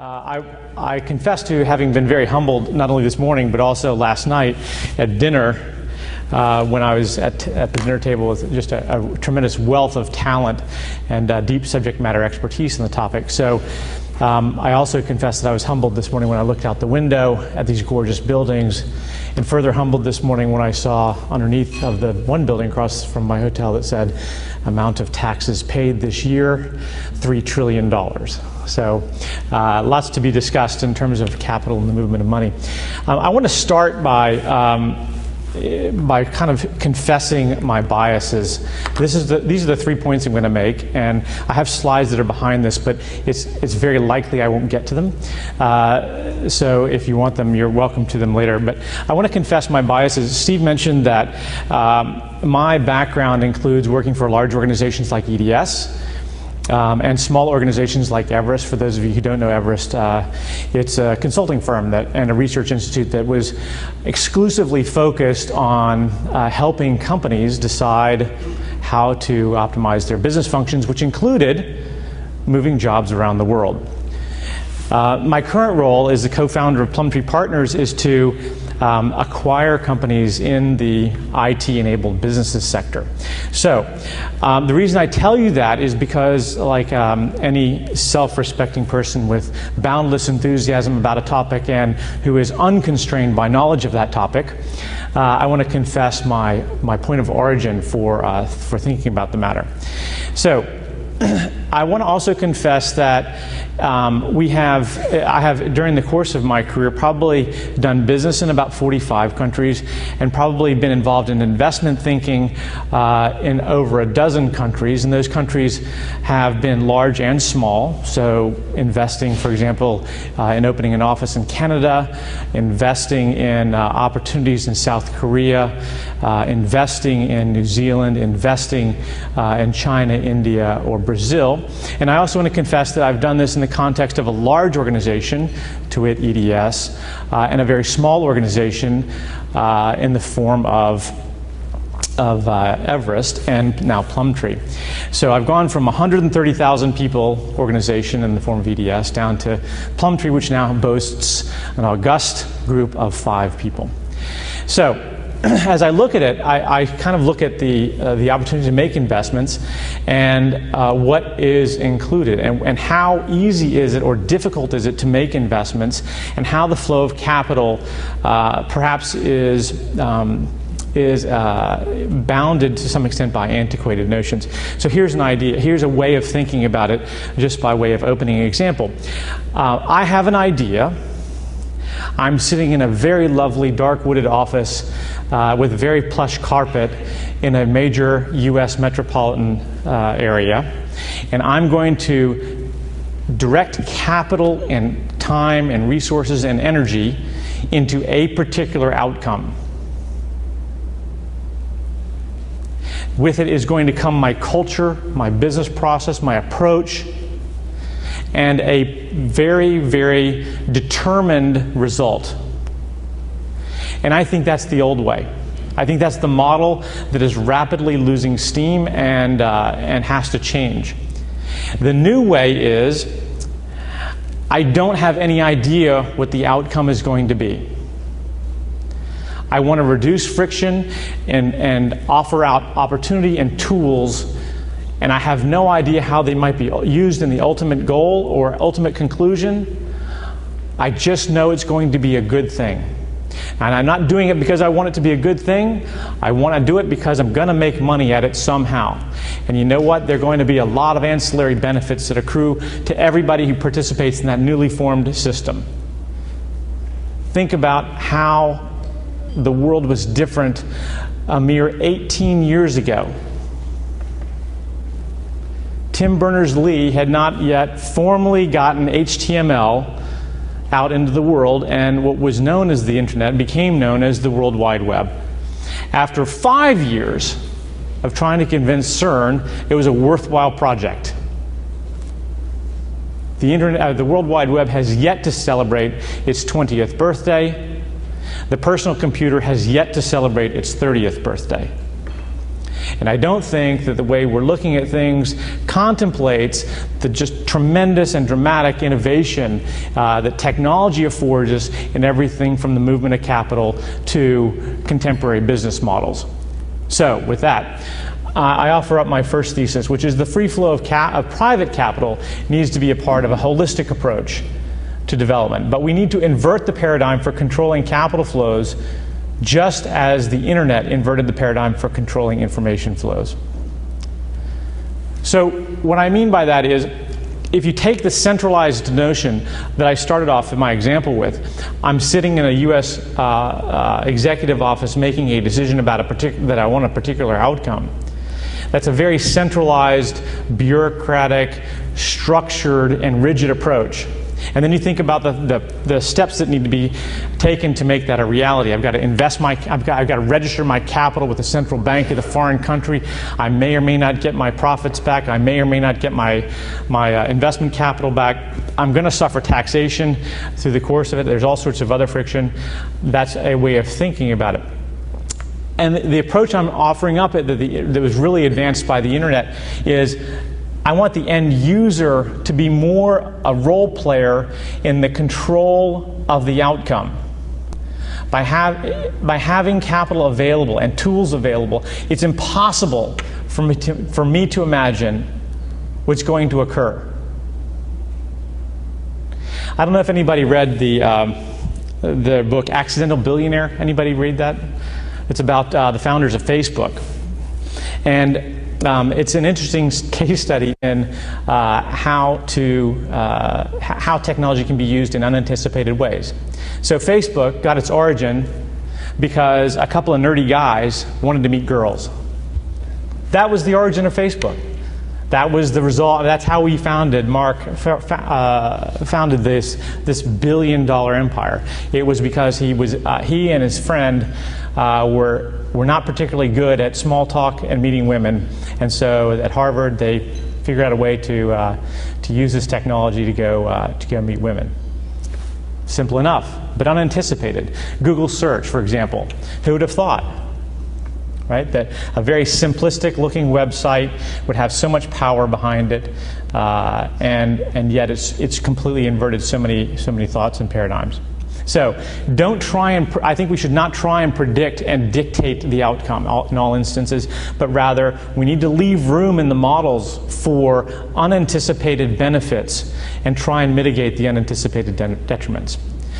I confess to having been very humbled, not only this morning, but also last night at dinner, when I was at the dinner table with just a tremendous wealth of talent and deep subject matter expertise in the topic. So I also confess that I was humbled this morning when I looked out the window at these gorgeous buildings, and further humbled this morning when I saw underneath of the one building across from my hotel that said, amount of taxes paid this year, $3 trillion. So lots to be discussed in terms of capital and the movement of money. I want to start by kind of confessing my biases. These are the 3 points I'm going to make, and I have slides that are behind this, but it's very likely I won't get to them. So if you want them, you're welcome to them later. But I want to confess my biases. Steve mentioned that my background includes working for large organizations like EDS, and small organizations like Everest. For those of you who don't know Everest, it's a consulting firm and a research institute that was exclusively focused on helping companies decide how to optimize their business functions, which included moving jobs around the world. My current role as the co-founder of Plumtree Partners is to acquire companies in the IT-enabled businesses sector. So the reason I tell you that is because, like any self-respecting person with boundless enthusiasm about a topic and who is unconstrained by knowledge of that topic, I want to confess my point of origin for thinking about the matter. So I want to also confess that I have, during the course of my career, probably done business in about 45 countries and probably been involved in investment thinking in over a dozen countries. And those countries have been large and small. So investing, for example, in opening an office in Canada, investing in opportunities in South Korea, investing in New Zealand, investing in China, India, or Brazil. And I also want to confess that I've done this in the context of a large organization, to wit EDS, and a very small organization in the form of Everest and now Plumtree. So I've gone from 130,000 people organization in the form of EDS down to Plumtree, which now boasts an august group of 5 people. So as I look at it, I kind of look at the opportunity to make investments and what is included and how easy is it or difficult is it to make investments, and how the flow of capital perhaps is bounded to some extent by antiquated notions. So here's an idea, here's a way of thinking about it, just by way of opening example. I have an idea. I'm sitting in a very lovely dark wooded office with very plush carpet in a major US metropolitan area, and I'm going to direct capital and time and resources and energy into a particular outcome. With it is going to come my culture, my business process, my approach, and a very, very determined result. And I think that's the old way. I think that's the model that is rapidly losing steam and has to change. The new way is, I don't have any idea what the outcome is going to be. I want to reduce friction and offer out opportunity and tools, and I have no idea how they might be used in the ultimate goal or ultimate conclusion. I just know it's going to be a good thing. And I'm not doing it because I want it to be a good thing. I want to do it because I'm going to make money at it somehow. And you know what? There are going to be a lot of ancillary benefits that accrue to everybody who participates in that newly formed system. Think about how the world was different a mere 18 years ago. Tim Berners-Lee had not yet formally gotten HTML out into the world, and what was known as the internet became known as the World Wide Web. After 5 years of trying to convince CERN it was a worthwhile project, the internet, the World Wide Web has yet to celebrate its 20th birthday. The personal computer has yet to celebrate its 30th birthday. And I don't think that the way we're looking at things contemplates the just tremendous and dramatic innovation that technology affords us in everything from the movement of capital to contemporary business models. So with that, I offer up my first thesis, which is the free flow of private capital needs to be a part of a holistic approach to development. But we need to invert the paradigm for controlling capital flows, just as the internet inverted the paradigm for controlling information flows. So what I mean by that is, if you take the centralized notion that I started off in my example with, I'm sitting in a US executive office making a decision about that I want a particular outcome. That's a very centralized, bureaucratic, structured, and rigid approach. And then you think about the steps that need to be taken to make that a reality. I've got to invest I've got to register my capital with the central bank of the foreign country. I may or may not get my profits back. I may or may not get my investment capital back. I'm going to suffer taxation through the course of it. There's all sorts of other friction. That's a way of thinking about it. And the approach I'm offering up that was really advanced by the internet is, I want the end user to be more a role player in the control of the outcome. By having capital available and tools available, it's impossible for me to imagine what's going to occur. I don't know if anybody read the book Accidental Billionaire. Anybody read that? It's about the founders of Facebook. And it's an interesting case study in how technology can be used in unanticipated ways. So Facebook got its origin because a couple of nerdy guys wanted to meet girls. That was the origin of Facebook. That was the result. That's how we founded. Mark founded this billion-dollar empire. It was because he and his friend were not particularly good at small talk and meeting women, and so at Harvard they figured out a way to use this technology to go meet women. Simple enough, but unanticipated. Google search, for example. Who would have thought? Right? That a very simplistic looking website would have so much power behind it, and yet it's completely inverted so many thoughts and paradigms. So I think we should not try and predict and dictate the outcome in all instances, but rather we need to leave room in the models for unanticipated benefits and try and mitigate the unanticipated detriments.